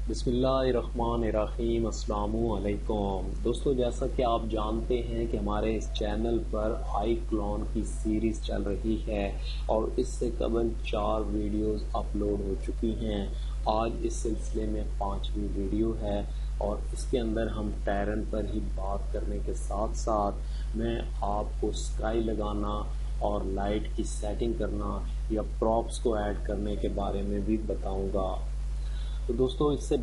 بسم اللہ الرحمن الرحیم۔ السلام علیکم دوستو، جیسا کہ آپ جانتے ہیں کہ ہمارے اس چینل پر آئی کلون کی سیریز چل رہی ہے اور اس سے قبل 4 ویڈیوز اپلوڈ ہو چکی ہیں۔ آج اس سلسلے میں 5ویں ویڈیو ہے اور اس کے اندر ہم ٹیرن پر ہی بات کرنے کے ساتھ ساتھ میں آپ کو سکائی لگانا اور لائٹ کی سیٹنگ کرنا یا پراپس کو ایڈ کرنے کے بارے میں بھی بتاؤں گا۔ تو دوستو، اس سے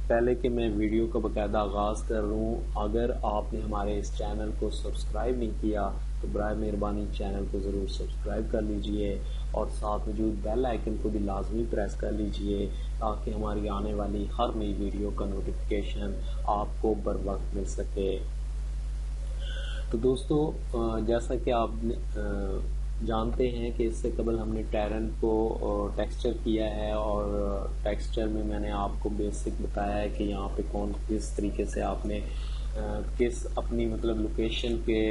پہلے کہ میں ویڈیو کا باقاعدہ آغاز کر رہا ہوں، اگر آپ نے ہمارے اس چینل کو سبسکرائب نہیں کیا تو برائے مہربانی چینل کو ضرور سبسکرائب کر لیجئے اور ساتھ موجود بیل آئیکن کو بھی لازمی پریس کر لیجئے تاکہ ہماری آنے والی ہر نئی ویڈیو کا نوٹیفیکیشن آپ کو بر وقت مل سکے۔ تو دوستو، جیسا کہ آپ جانتے ہیں کہ اس سے قبل ہم نے ٹیرن کو ٹیکسچر کیا ہے اور ٹیکسچر میں نے آپ کو بیسک بتایا ہے کہ یہاں پہ کس طریقے سے آپ نے کس اپنی لوکیشن کے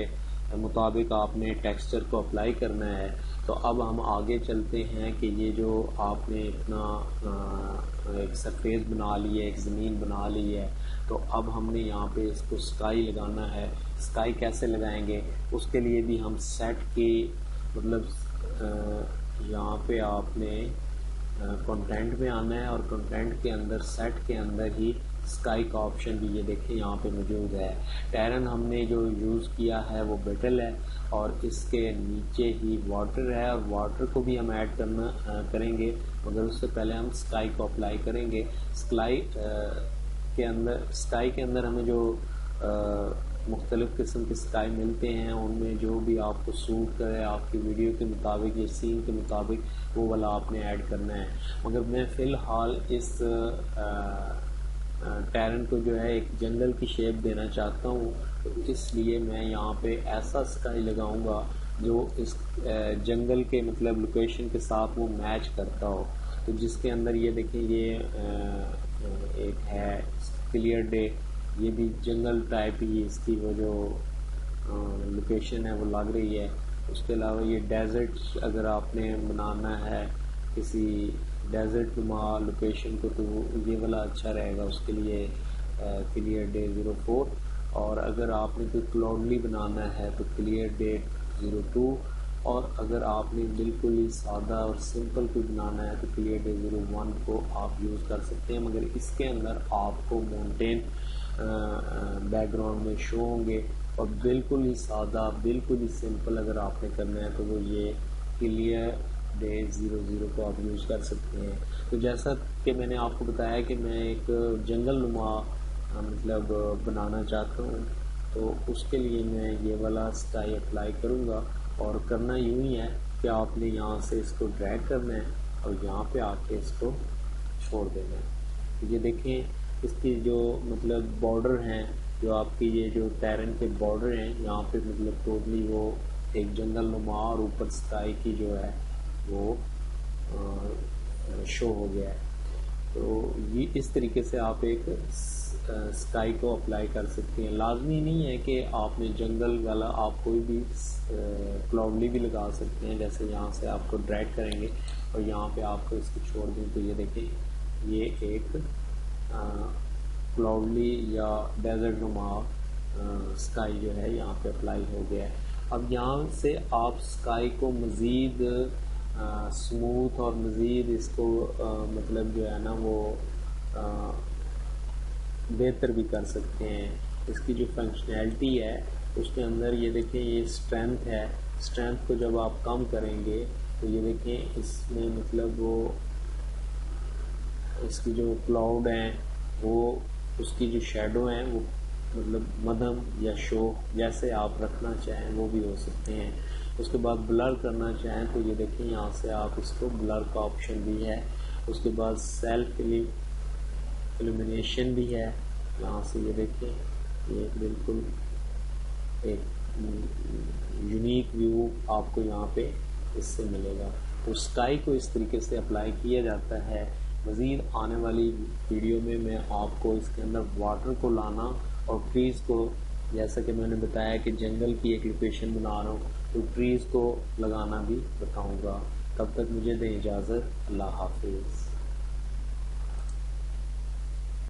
مطابق آپ نے ٹیکسچر کو اپلائی کرنا ہے۔ تو اب ہم آگے چلتے ہیں کہ یہ جو آپ نے اتنا ایک سرفیس بنا لی ہے، ایک زمین بنا لی ہے، تو اب ہم نے یہاں پہ اس کو سکائی لگانا ہے۔ سکائی کیسے لگائیں گے اس کے لیے بھی ہم سیٹ کی یہاں پہ آپ نے کنٹینٹ میں آنا ہے اور کنٹینٹ کے اندر سیٹ کے اندر ہی سکائی کا آپشن بھی یہ دیکھیں یہاں پہ موجود ہے۔ ٹیرن ہم نے جو یوز کیا ہے وہ بیٹل ہے اور اس کے نیچے ہی واٹر ہے اور واٹر کو بھی ہم ایڈ کریں گے، مگر اس سے پہلے ہم سکائی کو اپلائی کریں گے۔ سکائی کے اندر ہمیں جو مختلف قسم کے سکائی ملتے ہیں، ان میں جو بھی آپ کو سوٹ کرے آپ کی ویڈیو کے مطابق یا سین کے مطابق وہ والا آپ نے ایڈ کرنا ہے۔ مگر میں فی الحال اس ٹیرن کو جو ہے ایک جنگل کی شیپ دینا چاہتا ہوں، تو اس لیے میں یہاں پہ ایسا سکائی لگاؤں گا جو اس جنگل کے لوکیشن کے ساتھ وہ میچ کرتا ہو۔ تو جس کے اندر یہ دیکھیں، یہ ایک ہے کلیئر ڈے، یہ بھی جنگل ٹائپ ہی اس کی وہ جو لوکیشن ہے وہ لگ رہی ہے۔ اس کے علاوہ یہ ڈیزرٹ اگر آپ نے بنانا ہے کسی ڈیزرٹ نما لوکیشن کو تو یہ والا اچھا رہے گا اس کے لیے، کلیئر ڈے 04۔ اور اگر آپ نے کوئی کلاؤڈلی بنانا ہے تو کلیئر ڈے 02، اور اگر آپ نے بالکل ہی سادہ اور سمپل کوئی بنانا ہے تو کلیئر ڈے 01 کو آپ یوز کر سکتے ہیں۔ مگر اس کے اندر آپ کو ماؤنٹین بیک گراؤنڈ میں شو ہوں گے، اور بالکل ہی سادہ بالکل ہی سمپل اگر آپ نے کرنا ہے تو وہ یہ کلیئر ڈے 00 کو آپ یوز کر سکتے ہیں۔ تو جیسا کہ میں نے آپ کو بتایا کہ میں ایک جنگل نما بنانا چاہتا ہوں، تو اس کے لیے میں یہ والا سکائی اپلائی کروں گا، اور کرنا یوں ہی ہے کہ آپ نے یہاں سے اس کو ڈریگ کرنا ہے اور یہاں پہ آ کے اس کو چھوڑ دینا ہے۔ یہ دیکھیں اس کی جو بارڈر ہیں، جو آپ کی یہ جو ٹیرن کے بارڈر ہیں، یہاں پہ ٹوٹلی وہ ایک جنگل نما اور اوپر سکائی کی جو ہے وہ شو ہو گیا ہے۔ تو یہ اس طریقے سے آپ ایک سکائی کو اپلائی کر سکتے ہیں۔ لازمی نہیں ہے کہ آپ نے جنگل والا، آپ کوئی بھی کلاؤڈلی بھی لگا سکتے ہیں، جیسے یہاں سے آپ کو ڈریگ کریں گے اور یہاں پہ آپ کو اس کو چھوڑ دیں تو یہ دیکھیں یہ ایک کلاؤڈلی یا ڈیزرٹ نما سکائی جو ہے یہاں پہ اپلائی ہو گیا ہے۔ اب یہاں سے آپ سکائی کو مزید سموتھ اور مزید اس کو جو ہے نا وہ بہتر بھی کر سکتے ہیں۔ اس کی جو فنکشنالٹی ہے اس کے اندر یہ دیکھیں، یہ اسٹرینتھ ہے، اسٹرینتھ کو جب آپ کم کریں گے تو یہ دیکھیں اس میں وہ اس کی جو کلاؤڈ ہیں وہ اس کی جو شیڈو ہیں وہ مدھم یا شو جیسے آپ رکھنا چاہیں وہ بھی ہو سکتے ہیں۔ اس کے بعد بلر کرنا چاہیں تو یہ دیکھیں یہاں سے آپ اس کو بلر کا آپشن بھی ہے۔ اس کے بعد سیلف ایلومینیشن بھی ہے، یہاں سے یہ دیکھیں یہ بالکل ایک یونیک ویو آپ کو یہاں پہ اس سے ملے گا۔ تو سکائی کو اس طریقے سے اپلائی کیا جاتا ہے۔ مزید آنے والی ویڈیو میں آپ کو اس کے اندر واٹر کو لانا اور ٹریز کو، جیسا کہ میں نے بتایا کہ جنگل کی ایک لوکیشن بنا رہا ہوں تو ٹریز کو لگانا بھی بتاؤں گا۔ تب تک مجھے دیں اجازت، اللہ حافظ۔